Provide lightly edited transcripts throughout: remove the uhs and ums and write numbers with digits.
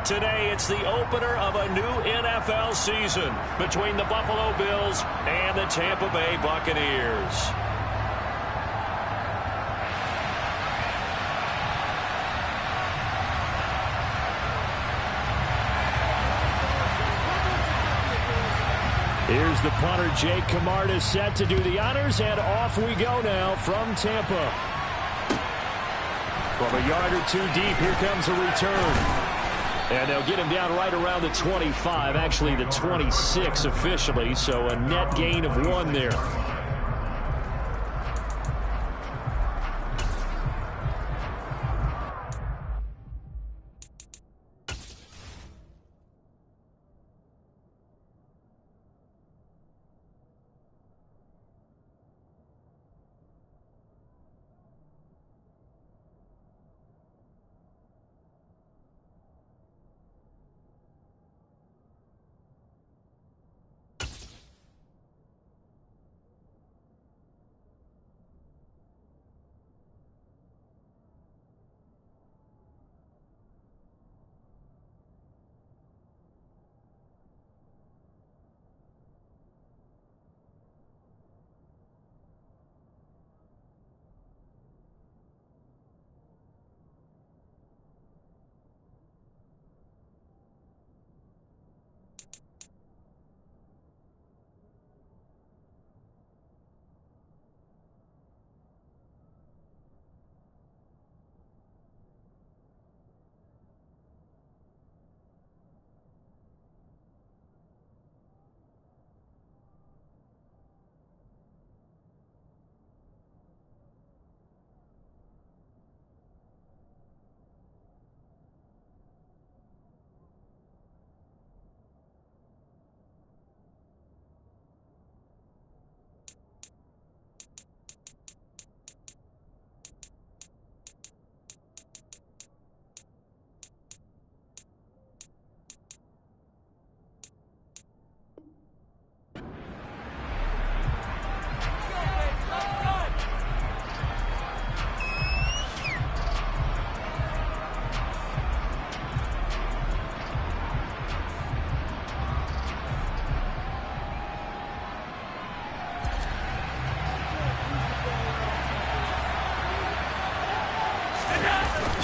Today, it's the opener of a new NFL season between the Buffalo Bills and the Tampa Bay Buccaneers. Here's the punter, Jake Camarda, set to do the honors, and off we go now from Tampa. From a yard or two deep, here comes a return. And they'll get him down right around the 25, actually the 26 officially, so a net gain of 1 there.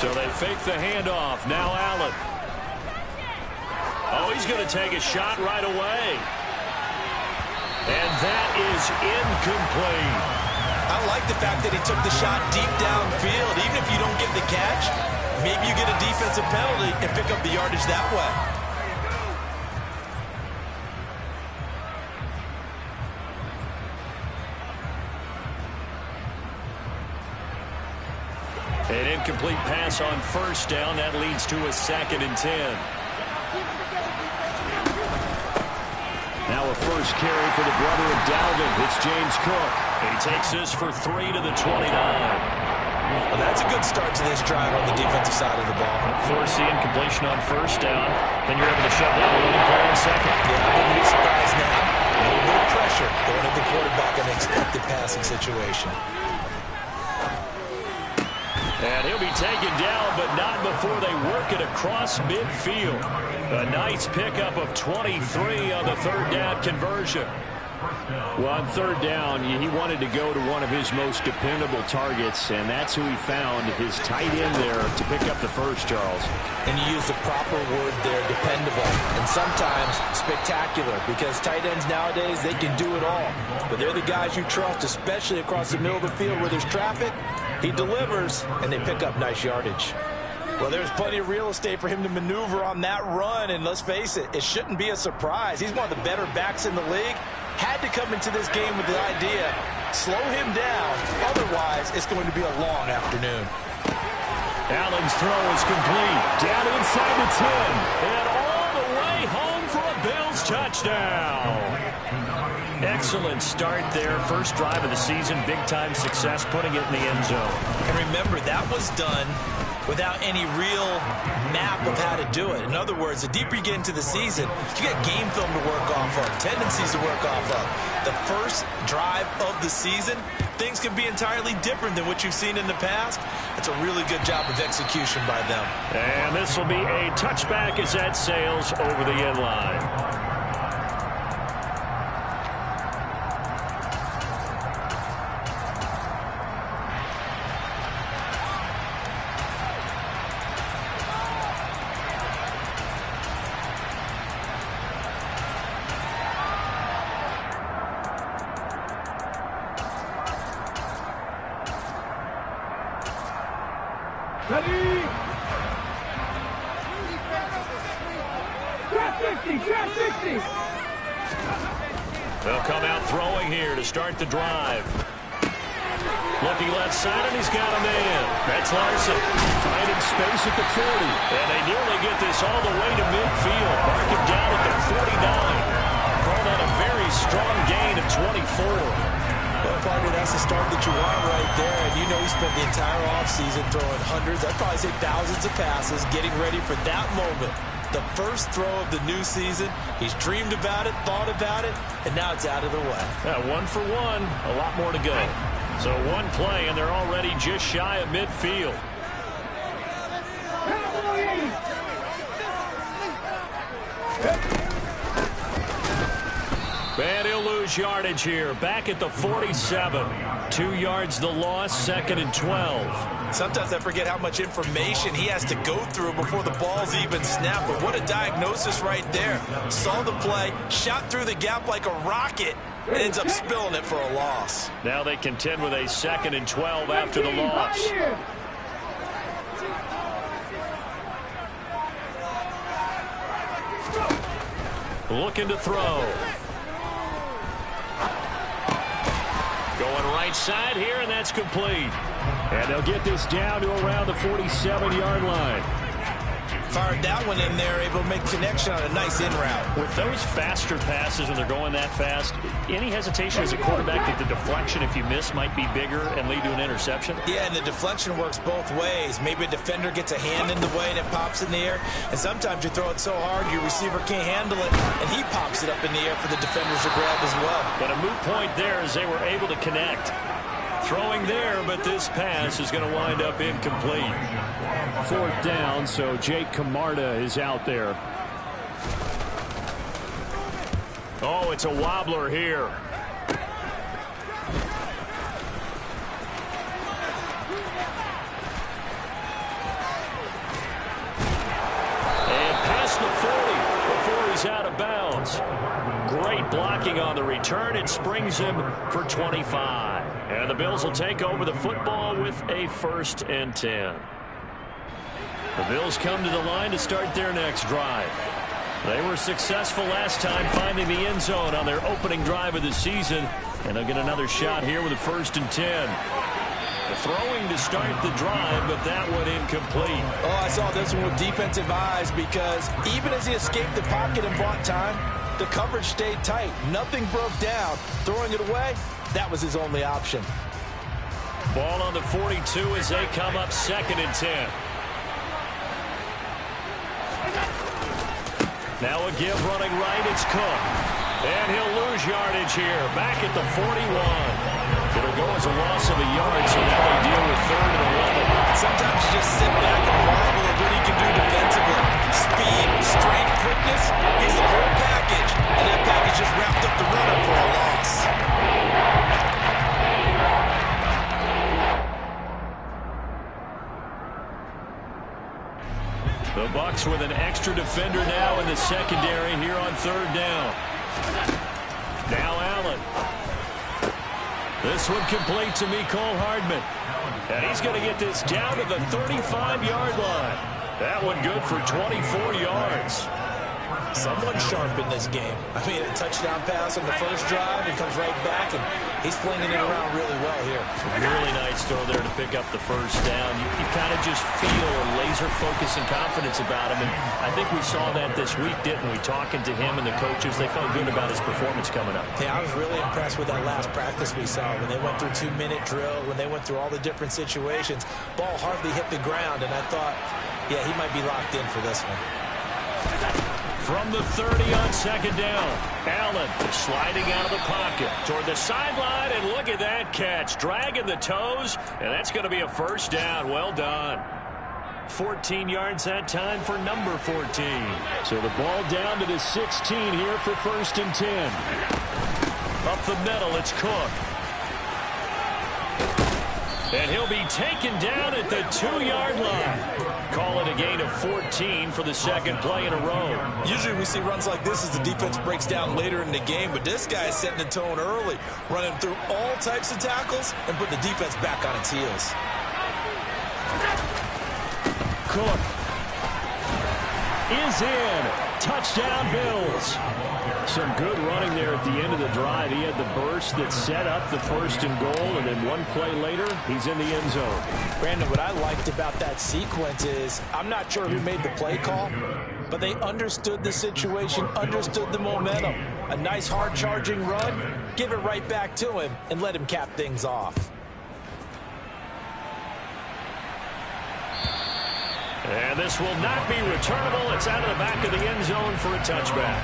So they fake the handoff. Now Allen. Oh, he's going to take a shot right away. And that is incomplete. I like the fact that he took the shot deep downfield. Even if you don't get the catch, maybe you get a defensive penalty and pick up the yardage that way. An incomplete pass on first down. That leads to a 2nd and 10. Now a first carry for the brother of Dalvin. It's James Cook. He takes this for 3 to the 29. Well, that's a good start to this drive on the defensive side of the ball. Force the incompletion on first down. Then you're able to shut down the running play on second. Yeah, I wouldn't be surprised now. A little bit of pressure going at the quarterback in an expected passing situation. And he'll be taken down, but not before they work it across midfield. A nice pickup of 23 on the 3rd down conversion. Well, on 3rd down, he wanted to go to one of his most dependable targets, and that's who he found, his tight end there, to pick up the first, Charles. And you use the proper word there, dependable, and sometimes spectacular, because tight ends nowadays, they can do it all. But they're the guys you trust, especially across the middle of the field where there's traffic. He delivers, and they pick up nice yardage. Well, there's plenty of real estate for him to maneuver on that run, and let's face it, it shouldn't be a surprise. He's one of the better backs in the league. Had to come into this game with the idea, slow him down, otherwise it's going to be a long afternoon. Allen's throw is complete, down inside the 10, and all the way home for a Bills touchdown. Excellent start there. First drive of the season. Big-time success putting it in the end zone. And remember, that was done without any real map of how to do it. In other words, the deeper you get into the season, you get game film to work off of, tendencies to work off of. The first drive of the season, things can be entirely different than what you've seen in the past. That's a really good job of execution by them. And this will be a touchback as that sails over the end line. They'll come out throwing here to start the drive. Looking left side, and he's got a man. That's Larson. Finding space at the 40. And they nearly get this all the way to midfield. Mark him down at the 49. Call that a very strong gain of 24. Well, partner, that's the start that you want right there. And you know he spent the entire offseason throwing hundreds, I'd probably say thousands of passes, getting ready for that moment. The first throw of the new season. He's dreamed about it, thought about it, and now it's out of the way. 1 for 1, a lot more to go. So one play, and they're already just shy of midfield. And he'll lose yardage here. Back at the 47. 2 yards the loss, 2nd and 12. Sometimes I forget how much information he has to go through before the ball's even snapped. But what a diagnosis right there. Saw the play, shot through the gap like a rocket, and ends up spilling it for a loss. Now they contend with a 2nd and 12 after the loss. Looking to throw. Going right side here, and that's complete. And they'll get this down to around the 47-yard line. Fired that one in there, able to make connection on a nice in route. With those faster passes when they're going that fast, any hesitation as a quarterback that the deflection, if you miss, might be bigger and lead to an interception? Yeah, and the deflection works both ways. Maybe a defender gets a hand in the way and it pops in the air. And sometimes you throw it so hard your receiver can't handle it, and he pops it up in the air for the defenders to grab as well. But a moot point there as they were able to connect. Throwing there, but this pass is going to wind up incomplete. 4th down, so Jake Camarda is out there. Oh, it's a wobbler here. And past the 40 before he's out of bounds. Great blocking on the return. It springs him for 25. And the Bills will take over the football with a 1st and 10. The Bills come to the line to start their next drive. They were successful last time finding the end zone on their opening drive of the season. And they'll get another shot here with a 1st and 10. The throwing to start the drive, but that one incomplete. Oh, I saw this one with defensive eyes because even as he escaped the pocket and bought time, the coverage stayed tight. Nothing broke down. Throwing it away, that was his only option. Ball on the 42 as they come up 2nd and 10. Now a give running right, it's Cook. And he'll lose yardage here. Back at the 41. It'll go as a loss of a yard, so now they deal with 3rd and 11. Sometimes you just sit back and marvel at what he can do defensively. Speed, strength, quickness, he's the whole package. And that package just wrapped up the runner for a loss. The Bucs with an extra defender now in the secondary here on 3rd down. Now Allen. This one complete to Mecole Hardman. And he's going to get this down to the 35-yard line. That one good for 24 yards. Someone sharp in this game. I mean, a touchdown pass on the first drive, and comes right back, and he's flinging it around really well here. Really nice throw there to pick up the 1st down. You kind of just feel a laser focus and confidence about him, and I think we saw that this week, didn't we? Talking to him and the coaches, they felt good about his performance coming up. Yeah, I was really impressed with that last practice we saw when they went through 2-minute drill, when they went through all the different situations. Ball hardly hit the ground, and I thought, yeah, he might be locked in for this one. From the 30 on second down. Allen sliding out of the pocket toward the sideline, and look at that catch. Dragging the toes, and that's going to be a first down. Well done. 14 yards that time for number 14. So the ball down to the 16 here for 1st and 10. Up the middle, it's Cook. And he'll be taken down at the 2-yard line. Call it a gain of 14 for the second play in a row. Usually we see runs like this as the defense breaks down later in the game, but this guy is setting the tone early, running through all types of tackles and putting the defense back on its heels. Cook is in. Touchdown, Bills. Some good running there at the end of the drive. He had the burst that set up the 1st and goal, and then one play later, he's in the end zone. Brandon, what I liked about that sequence is I'm not sure who made the play call, but they understood the situation, understood the momentum. A nice hard-charging run, give it right back to him, and let him cap things off. And this will not be returnable. It's out of the back of the end zone for a touchback.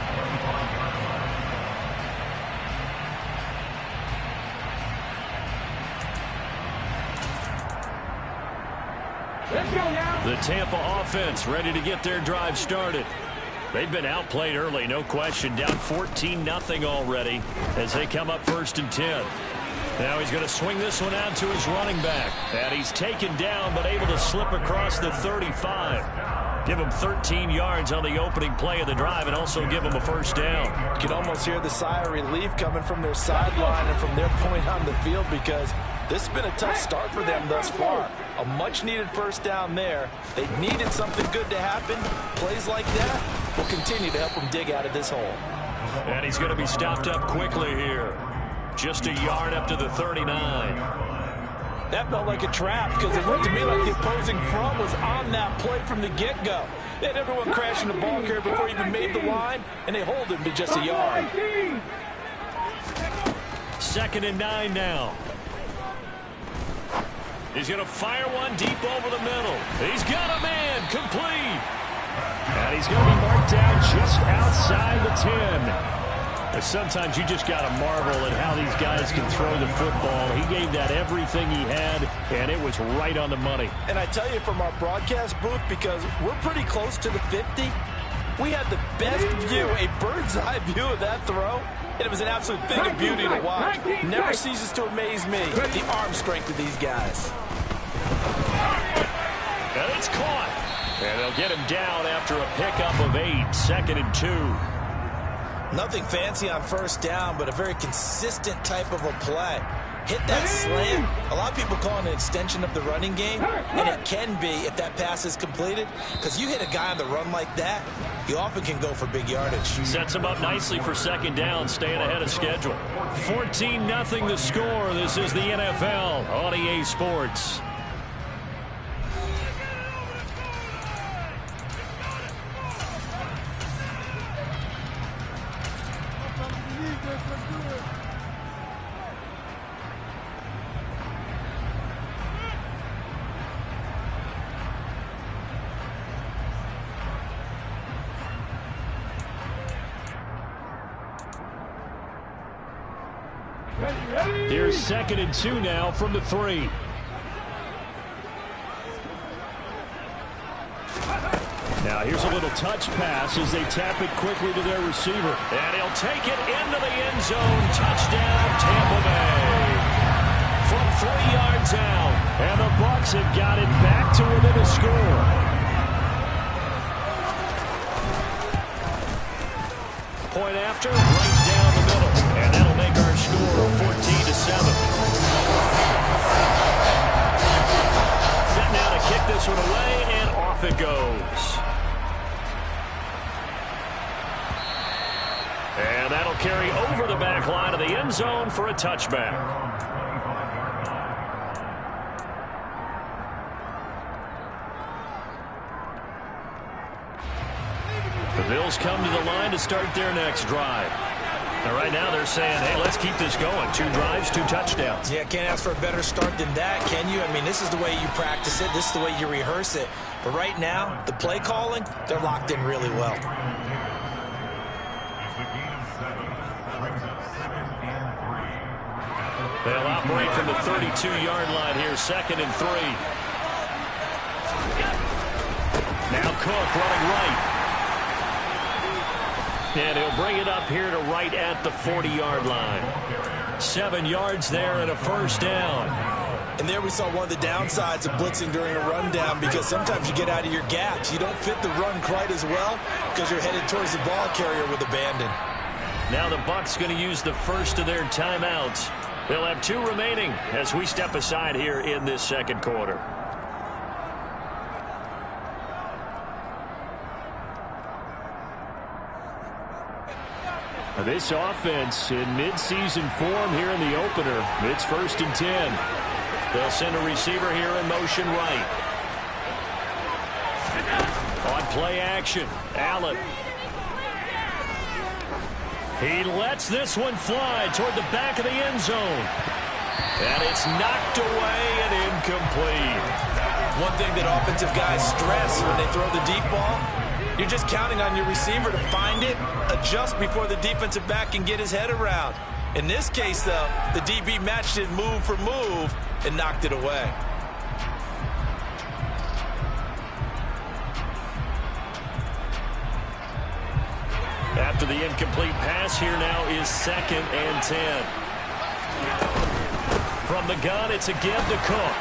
Let's go now. The Tampa offense ready to get their drive started. They've been outplayed early, no question. Down 14-0 already as they come up 1st and 10. Now he's going to swing this one out to his running back. And he's taken down but able to slip across the 35. Give him 13 yards on the opening play of the drive and also give him a first down. You can almost hear the sigh of relief coming from their sideline and from their point on the field because this has been a tough start for them thus far. A much-needed first down there. They needed something good to happen. Plays like that will continue to help them dig out of this hole. And he's going to be stopped up quickly here. Just a yard up to the 39. That felt like a trap because it looked to me like the opposing front was on that play from the get-go. They had everyone crashing the ball carrier before he even made the line, and they hold him to just a yard. 2nd and 9 now. He's going to fire one deep over the middle. He's got a man complete. And he's going to be marked down just outside the 10. Sometimes you just got to marvel at how these guys can throw the football. He gave that everything he had, and it was right on the money. And I tell you from our broadcast booth, because we're pretty close to the 50, we had the best view, a bird's-eye view of that throw, and it was an absolute thing of beauty to watch. Never ceases to amaze me, the arm strength of these guys. And it's caught. And they'll get him down after a pickup of 8, 2nd and 2. Nothing fancy on first down, but a very consistent type of a play. Hit that slant. A lot of people call it an extension of the running game, and it can be if that pass is completed, because you hit a guy on the run like that, you often can go for big yardage. Sets him up nicely for 2nd down, staying ahead of schedule. 14-0 the score. This is the NFL on EA Sports. Here's 2nd and 2 now from the 3. Now here's a little touch pass as they tap it quickly to their receiver. And he'll take it into the end zone. Touchdown, Tampa Bay. From 3 yards out. And the Bucs have got it back to within a score. Point after, right down the middle. And that'll make our score 14-7. Set now to kick this one away, and off it goes. And that'll carry over the back line of the end zone for a touchback. The Bills come to the line to start their next drive. Now, right now they're saying, hey, let's keep this going. 2 drives, 2 touchdowns. Yeah, can't ask for a better start than that, can you? I mean, this is the way you practice it. This is the way you rehearse it. But right now, the play calling, they're locked in really well. They'll operate from the 32-yard line here, 2nd and 3. Now Cook running right. And he'll bring it up here to right at the 40-yard line. 7 yards there and a first down. And there we saw one of the downsides of blitzing during a rundown, because sometimes you get out of your gaps. You don't fit the run quite as well because you're headed towards the ball carrier with abandon. Now the Bucs going to use the first of their timeouts. They'll have 2 remaining as we step aside here in this second quarter. This offense in midseason form here in the opener. It's 1st and 10. They'll send a receiver here in motion right. On play action, Allen. He lets this one fly toward the back of the end zone. And it's knocked away and incomplete. One thing that offensive guys stress when they throw the deep ball, you're just counting on your receiver to find it, adjust before the defensive back can get his head around. In this case, though, the DB matched it move for move and knocked it away. After the incomplete pass, here now is 2nd and 10. From the gun, it's again to Cook.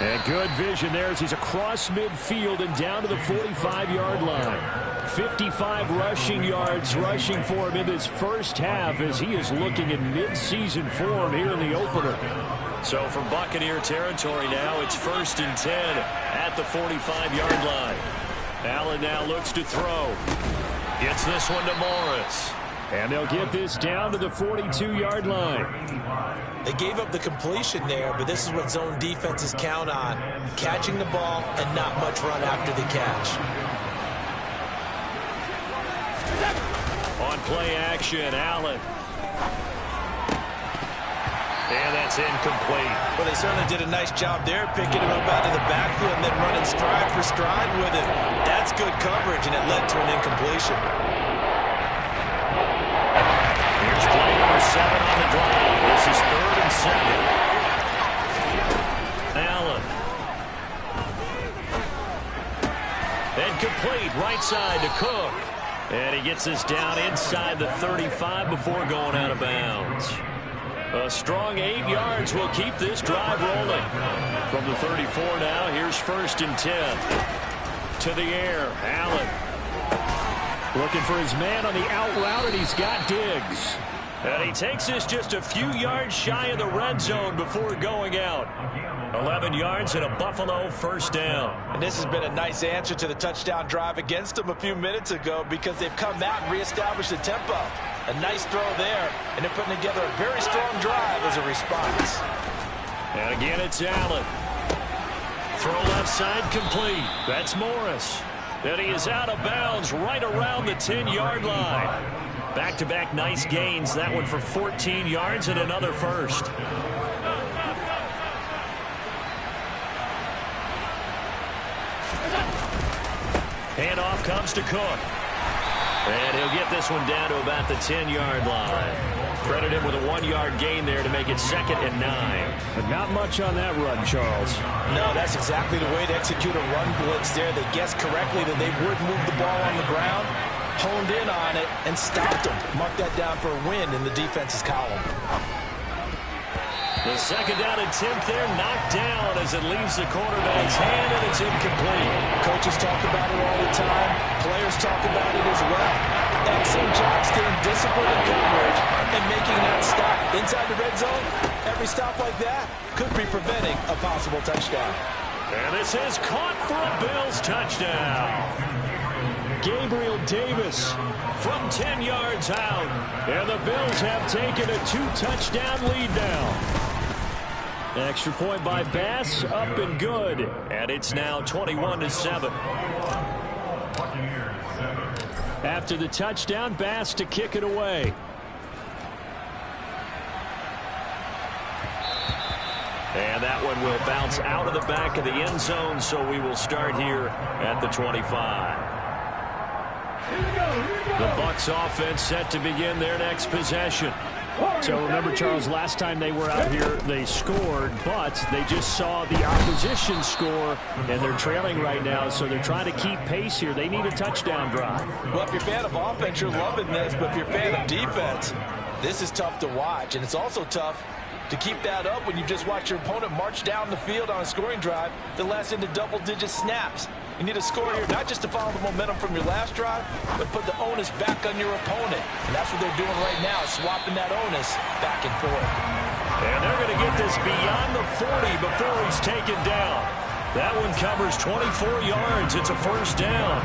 And good vision there as he's across midfield and down to the 45-yard line. 55 rushing yards rushing for him in this first half as he is looking in mid-season form here in the opener. So from Buccaneer territory now, it's 1st and 10 at the 45-yard line. Allen now looks to throw. Gets this one to Morris. And they'll get this down to the 42-yard line. They gave up the completion there, but this is what zone defenses count on. Catching the ball and not much run after the catch. On play action, Allen. And that's incomplete. Well, they certainly did a nice job there, picking him up out of the backfield and then running stride for stride with it. That's good coverage, and it led to an incompletion. Here's play number 7 on the drive. This is 3rd and 7. Allen. And complete right side to Cook. And he gets us down inside the 35 before going out of bounds. A strong 8 yards will keep this drive rolling. From the 34 now, here's 1st and 10. To the air, Allen. Looking for his man on the out route, and he's got Diggs. And he takes this just a few yards shy of the red zone before going out. 11 yards and a Buffalo first down. And this has been a nice answer to the touchdown drive against them a few minutes ago, because they've come out and reestablished the tempo. A nice throw there, and they're putting together a very strong drive as a response. And again, it's Allen. Throw left side complete. That's Morris. And he is out of bounds right around the 10-yard line. Back-to-back nice gains. That one for 14 yards and another first. Handoff comes to Cook. And he'll get this one down to about the 10-yard line. Credit him with a 1-yard gain there to make it 2nd and 9. But not much on that run, Charles. No, that's exactly the way to execute a run blitz there. They guessed correctly that they would move the ball on the ground, honed in on it, and stopped them. Mark that down for a win in the defense's column. The 2nd down attempt there knocked down as it leaves the quarterback's hand, and it's incomplete. Coaches talk about it all the time. Players talk about it as well. Excellent job staying disciplined in coverage and making that stop. Inside the red zone, every stop like that could be preventing a possible touchdown. And this is caught for a Bills touchdown. Gabriel Davis from 10 yards out. And the Bills have taken a 2-touchdown lead now. Extra point by Bass, up and good. And it's now 21-7. After the touchdown, Bass to kick it away. And that one will bounce out of the back of the end zone, so we will start here at the 25. Here we go, here we go. The Bucs offense set to begin their next possession. So remember, Charles, last time they were out here, they scored, but they just saw the opposition score, and they're trailing right now, so they're trying to keep pace here. They need a touchdown drive. Well, if you're a fan of offense, you're loving this, but if you're a fan of defense, this is tough to watch, and it's also tough to keep that up when you just watch your opponent march down the field on a scoring drive that lasts into double-digit snaps. You need a score here, not just to follow the momentum from your last drive, but put the onus back on your opponent. And that's what they're doing right now, swapping that onus back and forth. And they're going to get this beyond the 40 before he's taken down. That one covers 24 yards. It's a first down.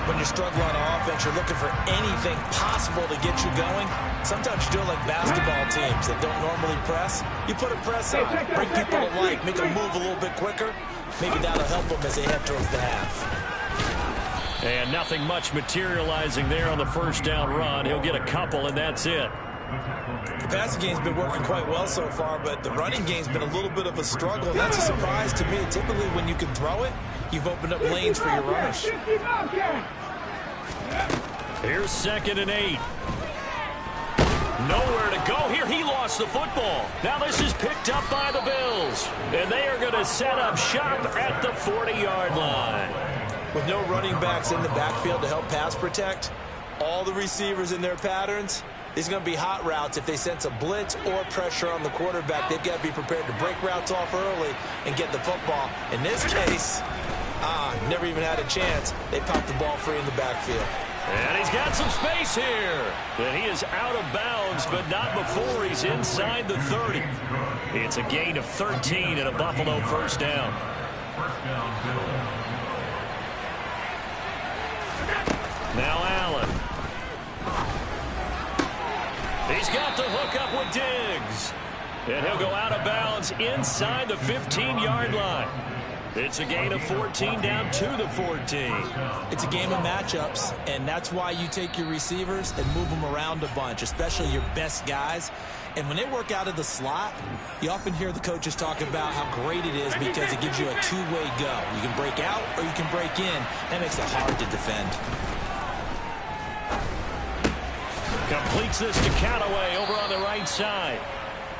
When you're struggling on offense, you're looking for anything possible to get you going. Sometimes you do it like basketball teams that don't normally press. You put a press on, bring people to life, make them move a little bit quicker. Maybe that'll help them as they head towards the half. And nothing much materializing there on the first down run. He'll get a couple, and that's it. The passing game's been working quite well so far, but the running game's been a little bit of a struggle. And that's a surprise to me. Typically, when you can throw it, you've opened up lanes for your runners. Here's 2nd and 8. Nowhere to go here. He lost the football. Now this is picked up by the Bills. And they are going to set up shop at the 40-yard line. With no running backs in the backfield to help pass protect, all the receivers in their patterns, these are going to be hot routes. If they sense a blitz or pressure on the quarterback, they've got to be prepared to break routes off early and get the football. In this case, never even had a chance. They popped the ball free in the backfield. And he's got some space here. And he is out of bounds, but not before he's inside the 30. It's a gain of 13 and a Buffalo first down. Now Allen. He's got the hook up with Diggs. And he'll go out of bounds inside the 15-yard line. It's a gain of 14 down to the 14. It's a game of matchups, and that's why you take your receivers and move them around a bunch, especially your best guys. And when they work out of the slot, you often hear the coaches talk about how great it is because it gives you a two-way go. You can break out or you can break in. That makes it hard to defend. Completes this to Callaway over on the right side.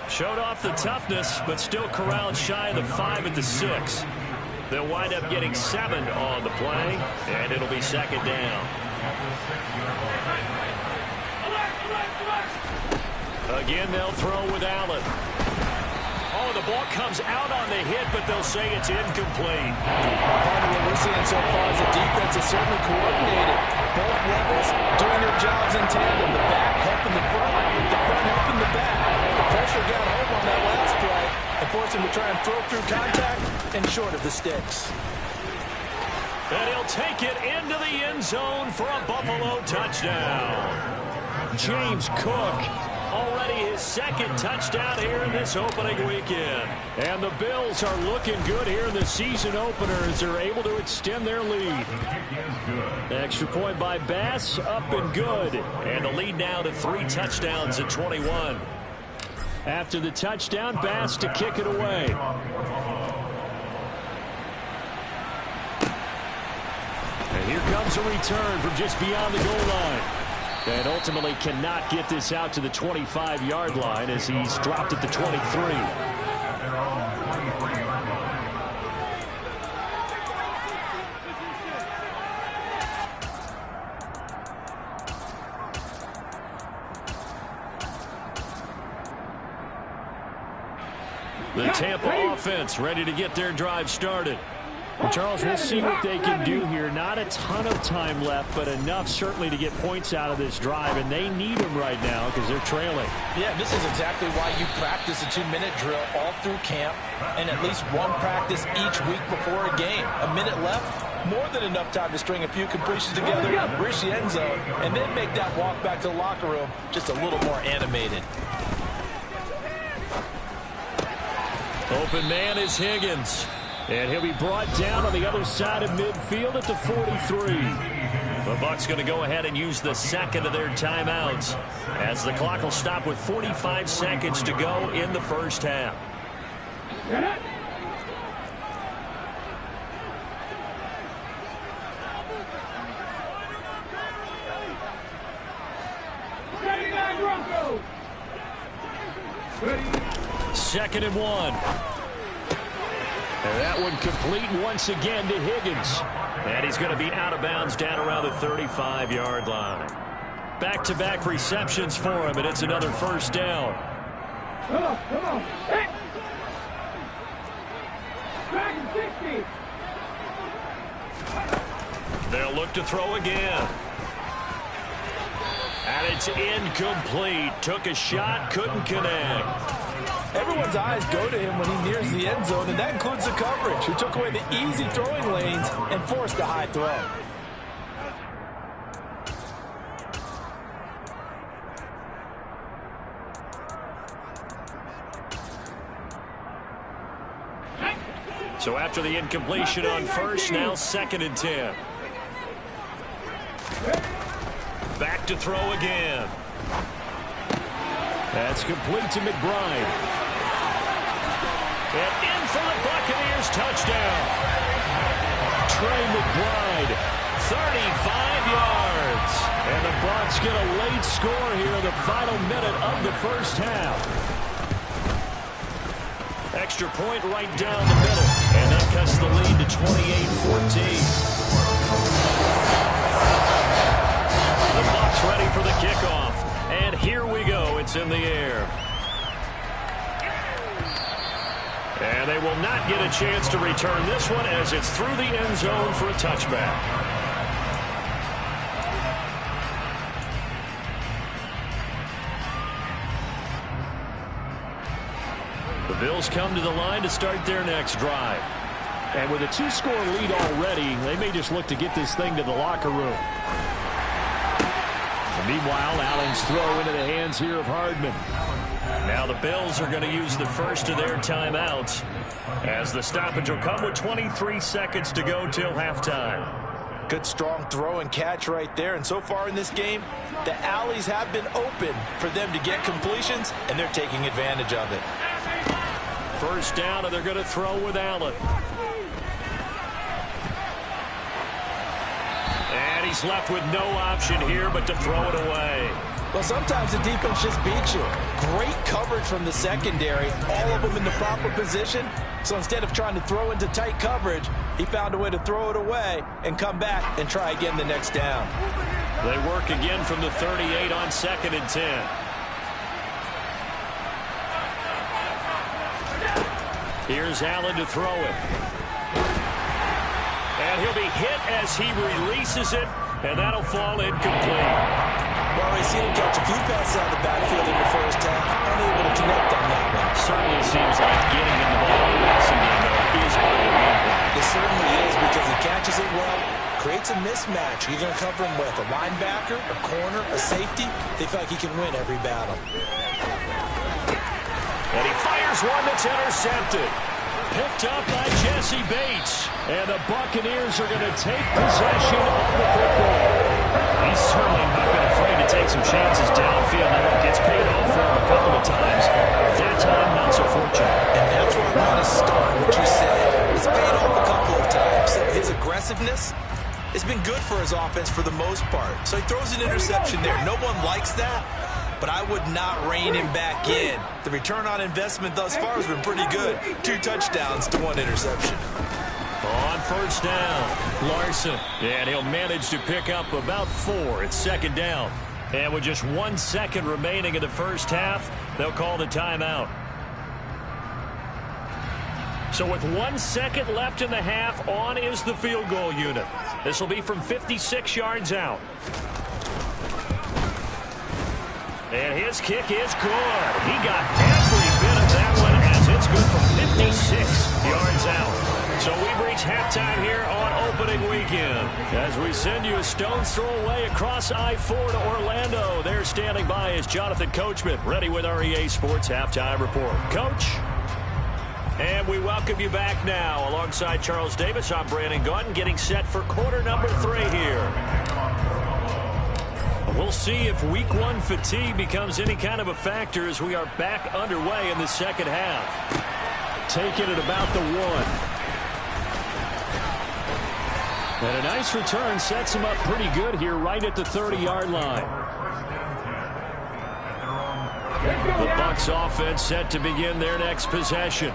Showed off the toughness, but still corralled shy of the 5 at the 6. They'll wind up getting 7 on the play, and it'll be 2nd down. Again, they'll throw with Allen. Oh, the ball comes out on the hit, but they'll say it's incomplete. Part of what we're seeing so far is the defense is certainly coordinated. Both levels doing their jobs in tandem. The back helping the front helping the back. The pressure got home on that last play and forced him to try and throw through contact and short of the sticks. And he'll take it into the end zone for a Buffalo touchdown. James Cook, already his 2nd touchdown here in this opening weekend. And the Bills are looking good here in the season opener as they're able to extend their lead. Extra point by Bass, up and good. And the lead now to 3 touchdowns at 21. After the touchdown, Bass to kick it away. And here comes a return from just beyond the goal line. And ultimately cannot get this out to the 25-yard line as he's dropped at the 23. The Tampa offense ready to get their drive started. Well, Charles, we'll see what they can do here. Not a ton of time left, but enough certainly to get points out of this drive, and they need them right now because they're trailing. Yeah, this is exactly why you practice a 2-minute drill all through camp and at least one practice each week before a game. A minute left, more than enough time to string a few completions together, reach the end zone, and then make that walk back to the locker room just a little more animated. Open man is Higgins. And he'll be brought down on the other side of midfield at the 43. The Bucs going to go ahead and use the 2nd of their timeouts as the clock will stop with 45 seconds to go in the first half. Broncos. Second and 1. And that one complete once again to Higgins. And he's going to be out of bounds down around the 35-yard line. Back-to-back receptions for him, and it's another first down. Come on. Hey. Dragon 60. They'll look to throw again. And it's incomplete. Took a shot, couldn't connect. Everyone's eyes go to him when he nears the end zone, and that includes the coverage, who took away the easy throwing lanes and forced a high throw. So after the incompletion on first, now second and 10. Back to throw again. That's complete to McBride. And in for the Buccaneers touchdown. Trey McBride, 35 yards. And the Bucs get a late score here in the final minute of the first half. Extra point right down the middle. And that cuts the lead to 28-14. The Bucs ready for the kickoff. And here we go. It's in the air. And they will not get a chance to return this one as it's through the end zone for a touchback. The Bills come to the line to start their next drive. And with a 2-score lead already, they may just look to get this thing to the locker room. Meanwhile, Allen's throw into the hands here of Hardman. Now the Bills are going to use the first of their timeouts as the stoppage will come with 23 seconds to go till halftime. Good strong throw and catch right there. And so far in this game, the alleys have been open for them to get completions, and they're taking advantage of it. First down, and they're going to throw with Allen. And he's left with no option here but to throw it away. Well, sometimes the defense just beats you. Great coverage from the secondary, all of them in the proper position. So instead of trying to throw into tight coverage, he found a way to throw it away and come back and try again the next down. They work again from the 38 on second and 10. Here's Allen to throw it. And he'll be hit as he releases it, and that'll fall incomplete. Well, we've seen him catch a few passes out of the backfield in the first half, unable to connect on that one. Certainly seems like getting in the ball in the passing game is part of the game plan. It certainly is, because he catches it well, creates a mismatch. You're going to cover him with a linebacker, a corner, a safety. They feel like he can win every battle. And he fires one that's intercepted. Picked up by Jesse Bates. And the Buccaneers are going to take possession of the football. He's certainly not been afraid to take some chances downfield. Now, look, it's paid off for him a couple of times. That time, not so fortunate. And that's where I want to start, what you said. It's paid off a couple of times. His aggressiveness has been good for his offense for the most part. So he throws an interception there. No one likes that, but I would not rein him back in. The return on investment thus far has been pretty good. 2 touchdowns to 1 interception. On first down, Larson. And he'll manage to pick up about 4. It's second down. And with just 1 second remaining in the first half, they'll call the timeout. So with 1 second left in the half, on is the field goal unit. This will be from 56 yards out. And his kick is good. He got every bit of that one as it's good from 56 yards out. So we've reached halftime here on opening weekend. As we send you a stone's throw away across I-4 to Orlando. There standing by is Jonathan Coachman, ready with our EA Sports Halftime Report. Coach. And we welcome you back now. Alongside Charles Davis, I'm Brandon Gaudin, getting set for quarter number 3 here. We'll see if week 1 fatigue becomes any kind of a factor as we are back underway in the second half. Taking it about the 1. And a nice return sets him up pretty good here right at the 30-yard line. The Bucs offense set to begin their next possession.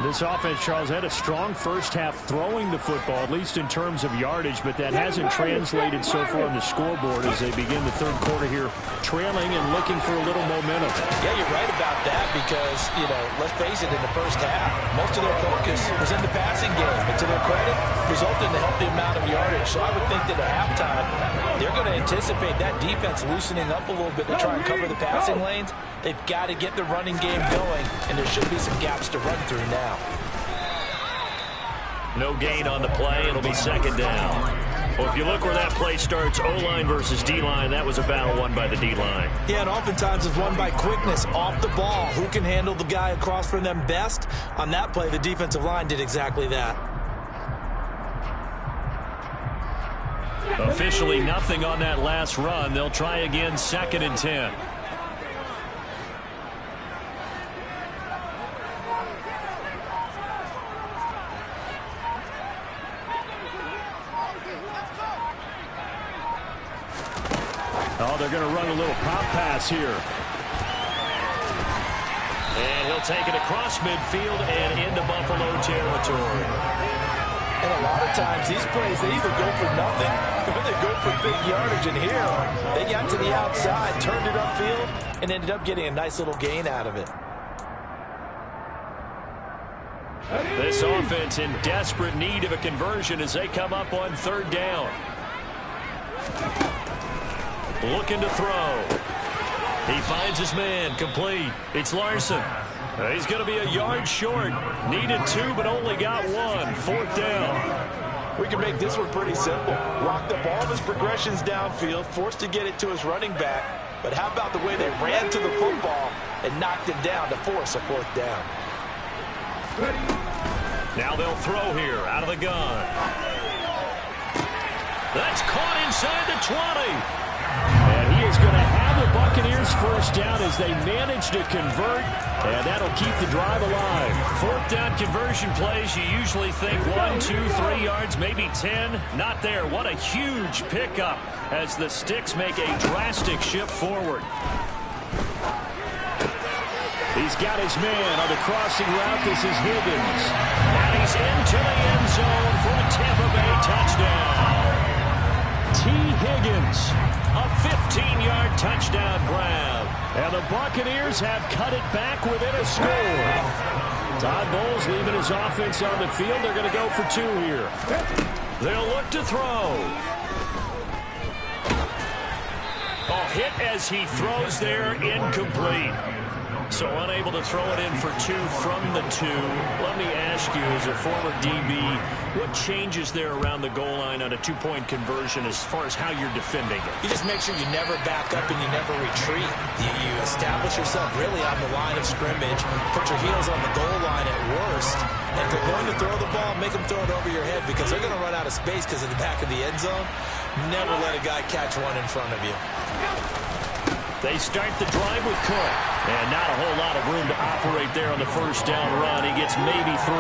This offense, Charles, had a strong first half throwing the football, at least in terms of yardage, but that hasn't translated so far on the scoreboard as they begin the third quarter here, trailing and looking for a little momentum. Yeah, you're right about that because, let's face it, in the first half, most of their focus was in the passing game. And to their credit, resulted in a healthy amount of yardage. So I would think that at halftime, they're going to anticipate that defense loosening up a little bit to try and cover the passing lanes. They've got to get the running game going, and there should be some gaps to run through now. No gain on the play. It'll be second down. Well, if you look where that play starts, O-line versus D-line, that was a battle won by the D-line. Yeah, and oftentimes it's won by quickness off the ball. Who can handle the guy across from them best? On that play, the defensive line did exactly that. Officially nothing on that last run. They'll try again, 2nd and 10. Oh, they're going to run a little pop pass here. And he'll take it across midfield and into Buffalo territory. And a lot of times these plays, they either go for nothing or they go for big yardage. And here, they got to the outside, turned it upfield, and ended up getting a nice little gain out of it. This offense in desperate need of a conversion as they come up on 3rd down. Looking to throw. He finds his man, complete. It's Larson. He's going to be a yard short. Needed 2, but only got 1. 4th down. We can make this one pretty simple. Locked up all of his progressions downfield, forced to get it to his running back. But how about the way they ran to the football and knocked him down to force a 4th down? Now they'll throw here out of the gun. That's caught inside the 20. And he is going to have the Buccaneers 1st down as they manage to convert, and that'll keep the drive alive. 4th down conversion plays, you usually think 1, 2, 3 yards, maybe 10. Not there. What a huge pickup as the Sticks make a drastic shift forward. He's got his man on the crossing route. This is Higgins. And he's into the end zone for a Tampa Bay touchdown. T. Higgins. A 15-yard touchdown grab. And the Buccaneers have cut it back within a score. Todd Bowles leaving his offense on the field. They're going to go for 2 here. They'll look to throw. A hit as he throws there, incomplete. So unable to throw it in for 2 from the 2. Let me ask you, as a former DB, what changes there around the goal line on a 2-point conversion as far as how you're defending it? You just make sure you never back up and you never retreat. You establish yourself really on the line of scrimmage, put your heels on the goal line at worst. And if they're going to throw the ball, make them throw it over your head because they're going to run out of space because of the back of the end zone. Never let a guy catch one in front of you. They start the drive with Cook. And not a whole lot of room to operate there on the 1st down run. He gets maybe 3.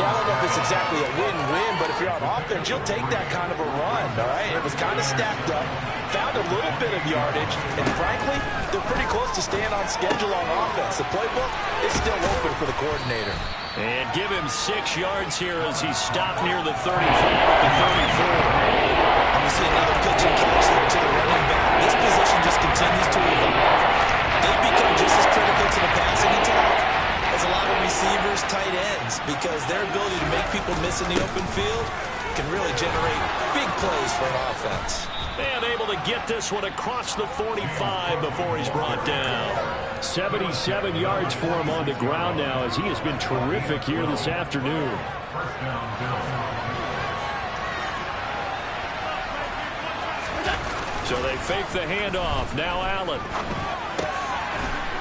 Yeah, I don't know if it's exactly a win-win, but if you're on offense, you'll take that kind of a run, all right? It was kind of stacked up, found a little bit of yardage, and frankly, they're pretty close to staying on schedule on offense. The playbook is still open for the coordinator. And give him 6 yards here as he stopped near the 35 at the 34. You see another pitch and catch there to the running back. This position just continues to evolve. They become just as critical to the passing attack as a lot of receivers, tight ends, because their ability to make people miss in the open field can really generate big plays for an offense. And able to get this one across the 45 before he's brought down. 77 yards for him on the ground now as he has been terrific here this afternoon. So they fake the handoff. Now Allen.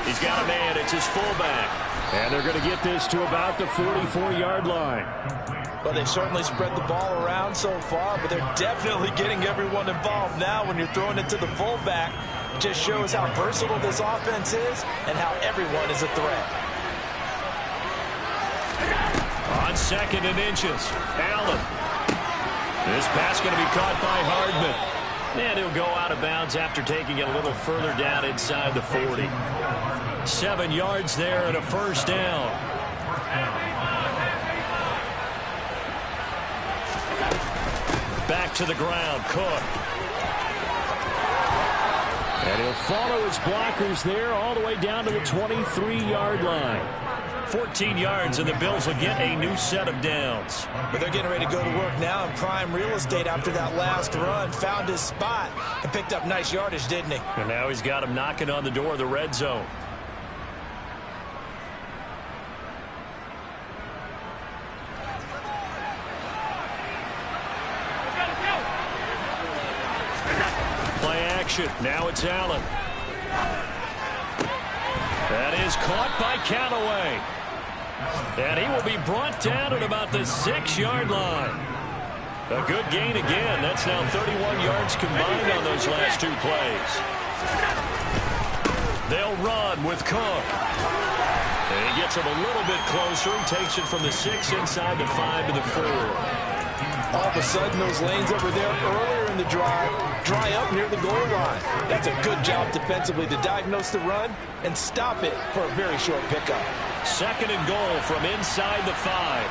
He's got a man. It's his fullback. And they're going to get this to about the 44-yard line. Well, they've certainly spread the ball around so far, but they're definitely getting everyone involved now when you're throwing it to the fullback. It just shows how versatile this offense is and how everyone is a threat. On 2nd and inches, Allen. This pass going to be caught by Hardman. And he'll go out of bounds after taking it a little further down inside the 40. 7 yards there and a first down. Back to the ground, Cook. And he'll follow his blockers there all the way down to the 23-yard line. 14 yards, and the Bills will get a new set of downs. But they're getting ready to go to work now in prime real estate after that last run. Found his spot and picked up nice yardage, didn't he? And now he's got him knocking on the door of the red zone. Play action. Now it's Allen. That is caught by Callaway. And he will be brought down at about the 6-yard line. A good gain again. That's now 31 yards combined on those last 2 plays. They'll run with Cook. And he gets him a little bit closer. He takes it from the 6 inside the 5 to the 4. All of a sudden, those lanes over there earlier in the drive dry up near the goal line. That's a good job defensively to diagnose the run and stop it for a very short pickup. 2nd and goal from inside the 5.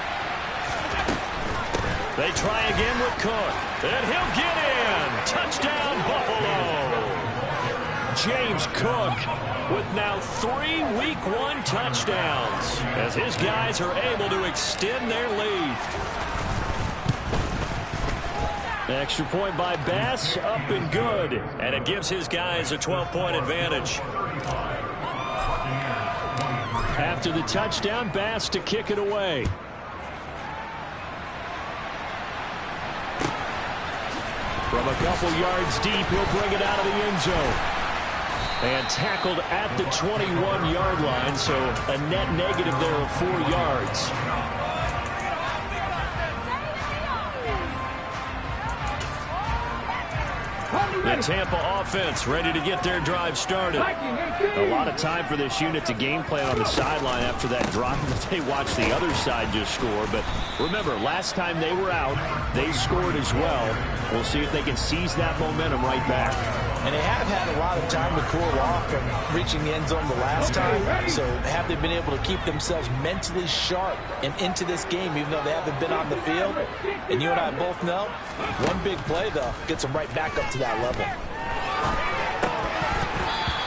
They try again with Cook. And he'll get in. Touchdown, Buffalo. James Cook with now 3 Week 1 touchdowns as his guys are able to extend their lead. Extra point by Bass, up and good. And it gives his guys a 12-point advantage. After the touchdown, Bass to kick it away. From a couple yards deep, he'll bring it out of the end zone. And tackled at the 21-yard line, so a net negative there of 4 yards. The Tampa offense ready to get their drive started. A lot of time for this unit to game plan on the sideline after that drive that they watched the other side just score. But remember, last time they were out, they scored as well. We'll see if they can seize that momentum right back. And they have had a lot of time to cool off from reaching the end zone the last time. So have they been able to keep themselves mentally sharp and into this game, even though they haven't been on the field? And you and I both know, one big play, though, gets them right back up to that level.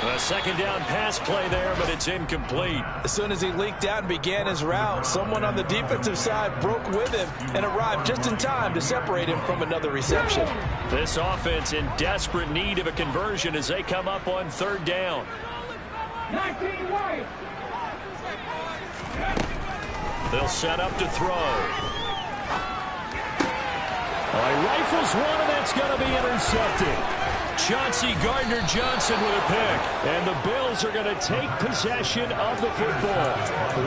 A 2nd down pass play there, but it's incomplete. As soon as he leaked out and began his route, someone on the defensive side broke with him and arrived just in time to separate him from another reception. This offense in desperate need of a conversion as they come up on 3rd down. 19 White. They'll set up to throw. He rifles one, and that's going to be intercepted. Chauncey Gardner-Johnson with a pick. And the Bills are going to take possession of the football.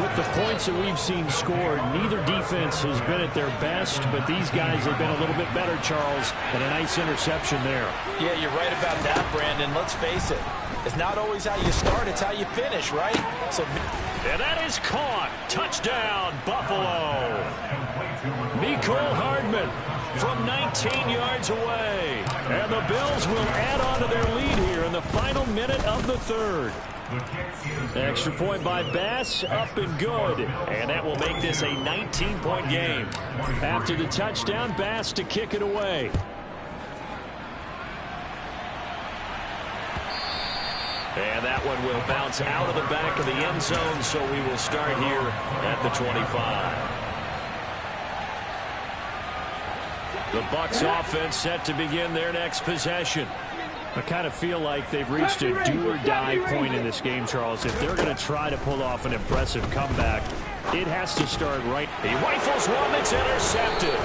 With the points that we've seen scored, neither defense has been at their best, but these guys have been a little bit better, Charles, and a nice interception there. Yeah, you're right about that, Brandon. Let's face it. It's not always how you start, it's how you finish, right? And that is caught. Touchdown, Buffalo. Mecole Hardman from 19 yards away. And the Bills will add on to their lead here in the final minute of the 3rd. Extra point by Bass, up and good. And that will make this a 19-point game. After the touchdown, Bass to kick it away. And that one will bounce out of the back of the end zone, so we will start here at the 25. The Bucs offense set to begin their next possession. I kind of feel like they've reached a do-or-die point in this game, Charles. If they're going to try to pull off an impressive comeback, it has to start right. He rifles one that's intercepted.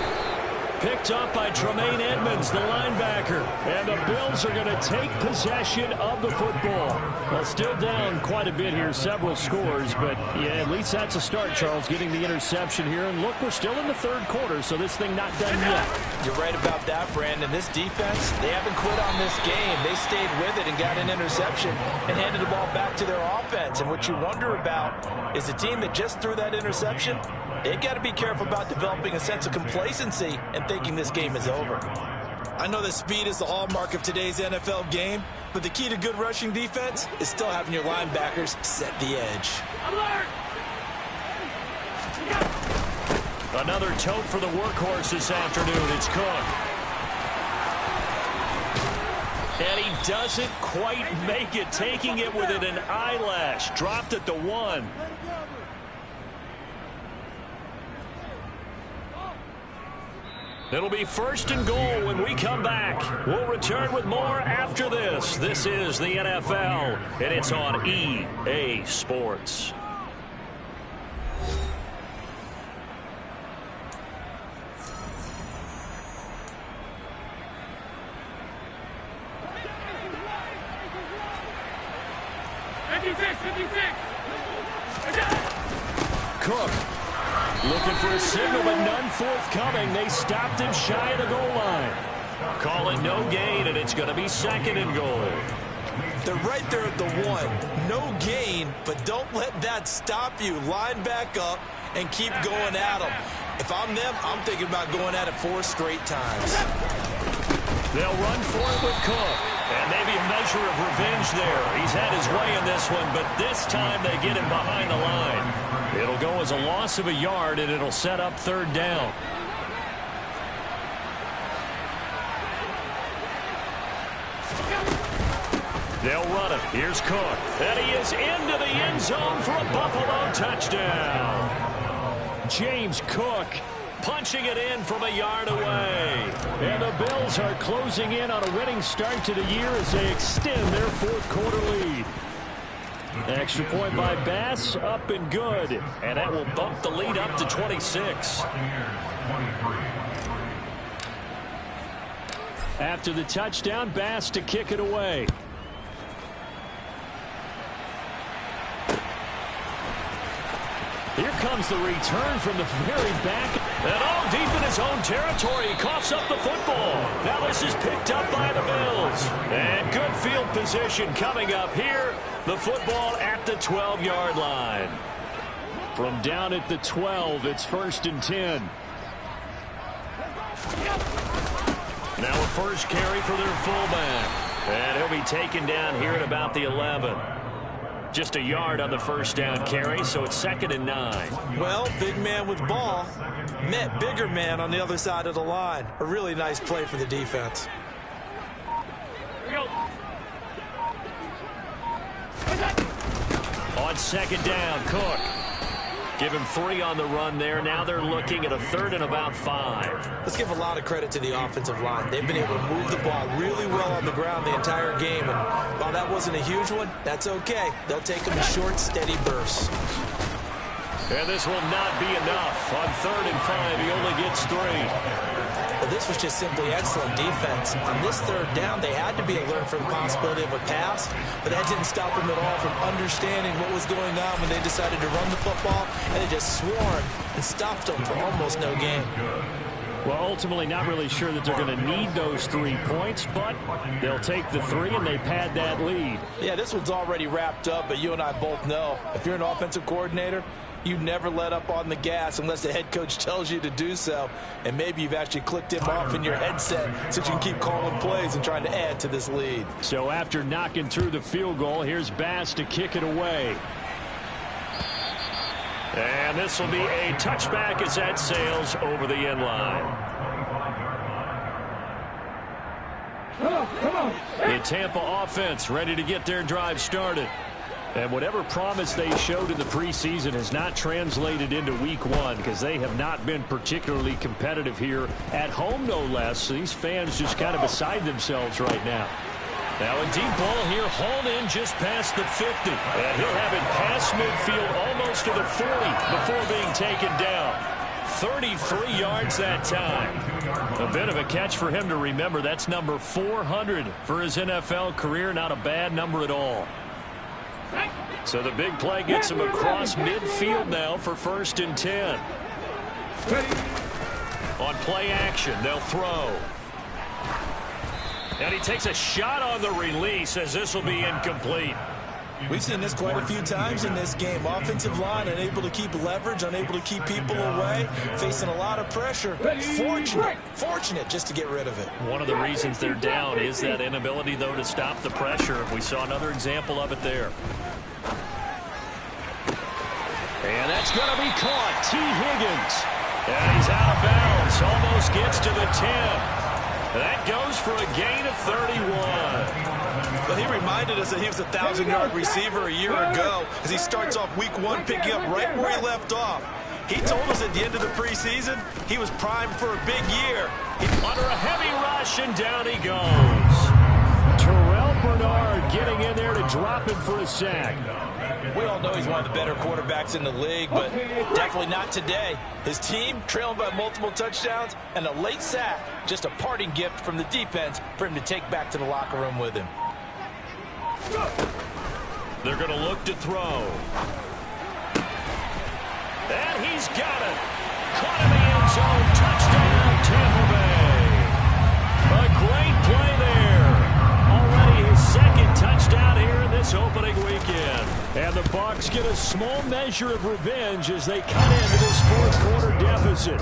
Picked up by Tremaine Edmonds, the linebacker. And the Bills are going to take possession of the football. Well, still down quite a bit here, several scores, but yeah, at least that's a start, Charles, getting the interception here. And look, we're still in the 3rd quarter, so this thing not done yet. You're right about that, Brandon. This defense, they haven't quit on this game. They stayed with it and got an interception and handed the ball back to their offense. And what you wonder about is the team that just threw that interception, they've got to be careful about developing a sense of complacency and thinking this game is over. I know that speed is the hallmark of today's NFL game, but the key to good rushing defense is still having your linebackers set the edge. Alert! Another tote for the workhorse this afternoon. It's Cook. And he doesn't quite make it, taking it within an eyelash. Dropped at the 1. It'll be 1st and goal when we come back. We'll return with more after this. This is the NFL, and it's on EA Sports. Cook looking for a signal, but none forthcoming. They stopped him shy of the goal line. Call it no gain, and it's going to be 2nd and goal. They're right there at the 1. No gain, but don't let that stop you. Line back up and keep going at them. If I'm them, I'm thinking about going at it 4 straight times. They'll run for it with Cook. And maybe a measure of revenge there. He's had his way in this one, but this time they get him behind the line. It'll go as a loss of a yard, and it'll set up 3rd down. They'll run it. Here's Cook. And he is into the end zone for a Buffalo touchdown. James Cook punching it in from a yard away. And the Bills are closing in on a winning start to the year as they extend their 4th quarter lead. Extra point by Bass, up and good. And that will bump the lead up to 26. After the touchdown, Bass to kick it away. Here comes the return from the very back. And all deep in his own territory, he coughs up the football. Now this is picked up by the Bills. And good field position coming up here. The football at the 12-yard line. From down at the 12, it's 1st and 10. Now a first carry for their fullback. And he'll be taken down here at about the 11. Just a yard on the first down carry, so it's 2nd and 9. Well, big man with ball met bigger man on the other side of the line. A really nice play for the defense. On 2nd down, Cook. Give him 3 on the run there. Now they're looking at a 3rd and about 5. Let's give a lot of credit to the offensive line. They've been able to move the ball really well on the ground the entire game. And while that wasn't a huge one, that's okay. They'll take them in short, steady bursts. And this will not be enough. On 3rd and 5, he only gets 3. But this was just simply excellent defense. On this 3rd down, they had to be alert for the possibility of a pass, but that didn't stop them at all from understanding what was going on when they decided to run the football, and they just swarmed and stopped them for almost no gain. Well, ultimately not really sure that they're going to need those 3 points, but they'll take the 3 and they pad that lead. Yeah, this one's already wrapped up, but you and I both know if you're an offensive coordinator, you never let up on the gas unless the head coach tells you to do so. And maybe you've actually clicked him off in your headset so you can keep calling plays and trying to add to this lead. So after knocking through the field goal, here's Bass to kick it away. And this will be a touchback as that sails over the end line. The Tampa offense ready to get their drive started. And whatever promise they showed in the preseason has not translated into week 1 because they have not been particularly competitive here at home, no less. So these fans just kind of beside themselves right now. Now a deep ball here, hauled in just past the 50. And he'll have it past midfield almost to the 40 before being taken down. 33 yards that time. A bit of a catch for him to remember. That's number 400 for his NFL career. Not a bad number at all. So the big play gets him across midfield now for 1st and 10. On play action, they'll throw. And he takes a shot on the release as this will be incomplete. We've seen this quite a few times in this game. Offensive line unable to keep leverage, unable to keep people away, facing a lot of pressure. Fortunate just to get rid of it. One of the reasons they're down is that inability, though, to stop the pressure. We saw another example of it there. And that's going to be caught. T. Higgins. And he's out of bounds. Almost gets to the 10. That goes for a gain of 31. Well, he reminded us that he was a 1,000-yard receiver a year ago as he starts off week 1 picking up right where he left off. He told us at the end of the preseason he was primed for a big year. Under a heavy rush, and down he goes. Terrell Bernard getting in there to drop him for a sack. We all know he's one of the better quarterbacks in the league, but definitely not today. His team trailing by multiple touchdowns and a late sack, just a parting gift from the defense for him to take back to the locker room with him. They're going to look to throw. And he's got it. Caught in the end zone. Touchdown, Tampa Bay. A great play there. Already his second touchdown here in this opening weekend. And the Bucs get a small measure of revenge as they cut into this fourth-quarter deficit.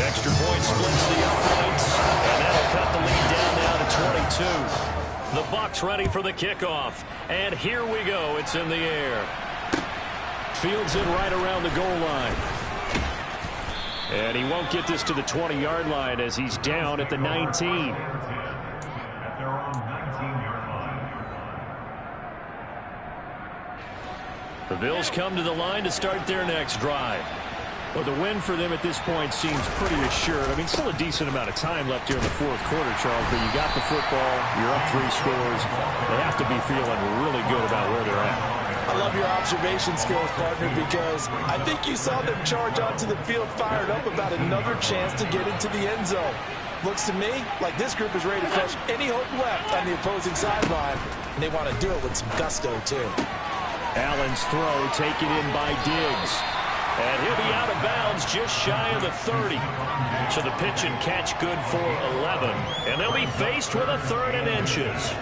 Extra point splits the uprights, and that'll cut the lead down now to 22. The Bucs ready for the kickoff. And here we go. It's in the air. Fields it right around the goal line. And he won't get this to the 20-yard line as he's down at the 19. The Bills come to the line to start their next drive. Well, the win for them at this point seems pretty assured. I mean, still a decent amount of time left here in the fourth quarter, Charles, but you got the football, you're up 3 scores. They have to be feeling really good about where they're at. I love your observation skills, partner, because I think you saw them charge onto the field fired up about another chance to get into the end zone. Looks to me like this group is ready to crush any hope left on the opposing sideline, and they want to do it with some gusto, too. Allen's throw taken in by Diggs. And he'll be out of bounds just shy of the 30. So the pitch and catch good for 11. And they'll be faced with a 3rd and inches.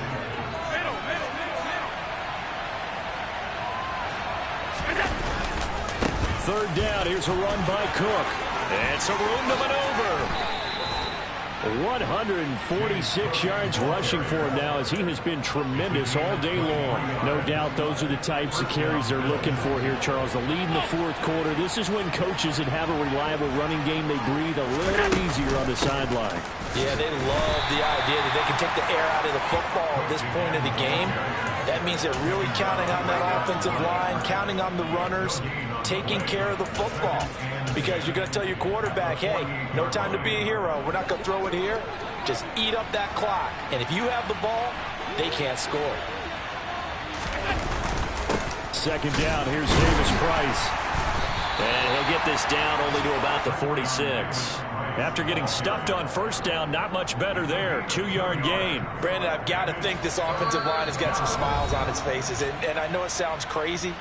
Third down. Here's a run by Cook. It's a room to maneuver. 146 yards rushing for him now as he has been tremendous all day long. No doubt those are the types of carries they're looking for here, Charles. The lead in the fourth quarter. This is when coaches that have a reliable running game, they breathe a little easier on the sideline. Yeah, they love the idea that they can take the air out of the football at this point of the game. That means they're really counting on that offensive line, counting on the runners, taking care of the football. Because you're going to tell your quarterback, hey, no time to be a hero. We're not going to throw it here. Just eat up that clock. And if you have the ball, they can't score. Second down. Here's Davis Price. And he'll get this down only to about the 46. After getting stuffed on first down, not much better there. 2-yard gain. Brandon, I've got to think this offensive line has got some smiles on its faces. And I know it sounds crazy,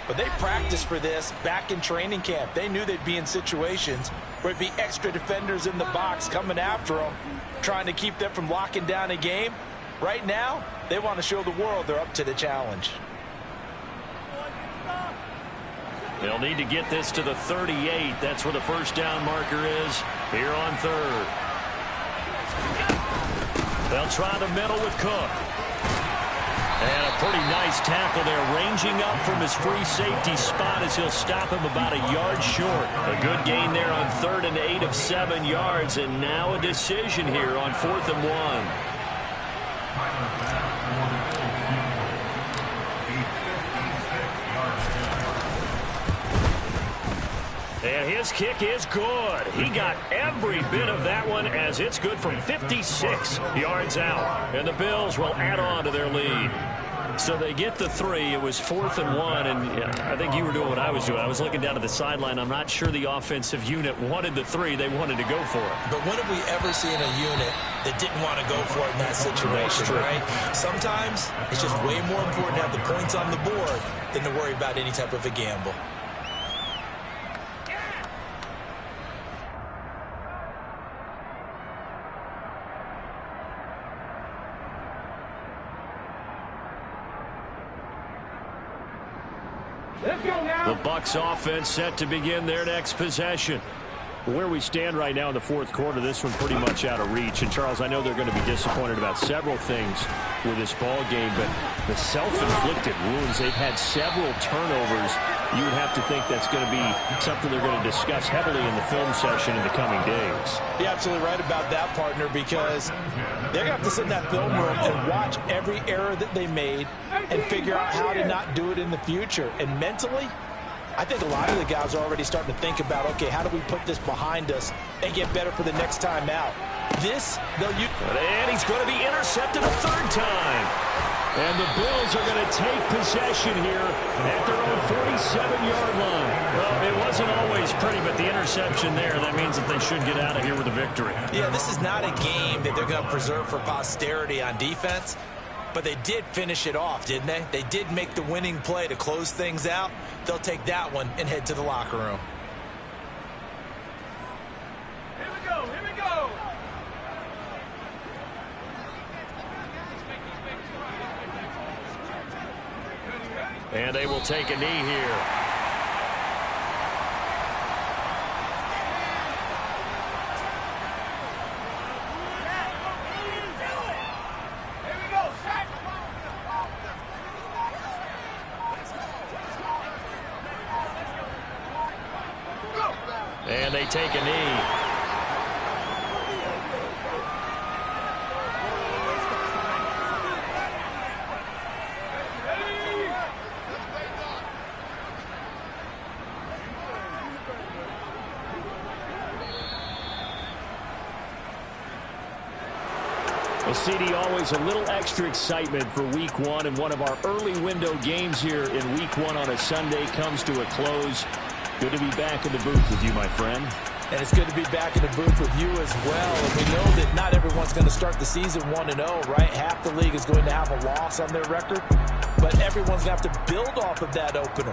but they practiced for this back in training camp. They knew they'd be in situations where it'd be extra defenders in the box coming after them, trying to keep them from locking down a game. Right now, they want to show the world they're up to the challenge. They'll need to get this to the 38. That's where the first down marker is here on 3rd. They'll try the middle with Cook. And a pretty nice tackle there, ranging up from his free safety spot as he'll stop him about a yard short. A good gain there on 3rd and 8 of 7 yards, and now a decision here on 4th and 1. And his kick is good. He got every bit of that one as it's good from 56 yards out. And the Bills will add on to their lead. So they get the 3. It was 4th and 1, and I think you were doing what I was doing. I was looking down at the sideline. I'm not sure the offensive unit wanted the 3. They wanted to go for it. But when have we ever seen a unit that didn't want to go for it in that situation, right? Sometimes it's just way more important to have the points on the board than to worry about any type of a gamble. Let's go now. The Bucs offense set to begin their next possession. Where we stand right now in the fourth quarter, this one pretty much out of reach. And, Charles, I know they're going to be disappointed about several things with this ball game, but the self-inflicted wounds, they've had several turnovers. You would have to think that's going to be something they're going to discuss heavily in the film session in the coming days. You're absolutely right about that, partner, because they're going to have to sit in that film room and watch every error that they made and figure out how to not do it in the future. And mentally, I think a lot of the guys are already starting to think about, okay, how do we put this behind us and get better for the next time out? And he's going to be intercepted a third time. And the Bills are going to take possession here at their own 47-yard line. Well, it wasn't always pretty, but the interception there, that means that they should get out of here with a victory. Yeah, this is not a game that they're going to preserve for posterity on defense. But they did finish it off, didn't they? They did make the winning play to close things out. They'll take that one and head to the locker room. Here we go. Here we go. And they will take a knee here. And they take a knee. Well, CD, always a little extra excitement for week one, and one of our early window games here in week one on a Sunday comes to a close. Good to be back in the booth with you, my friend. And it's good to be back in the booth with you as well. And we know that not everyone's going to start the season 1-0, right? Half the league is going to have a loss on their record. But everyone's going to have to build off of that opener.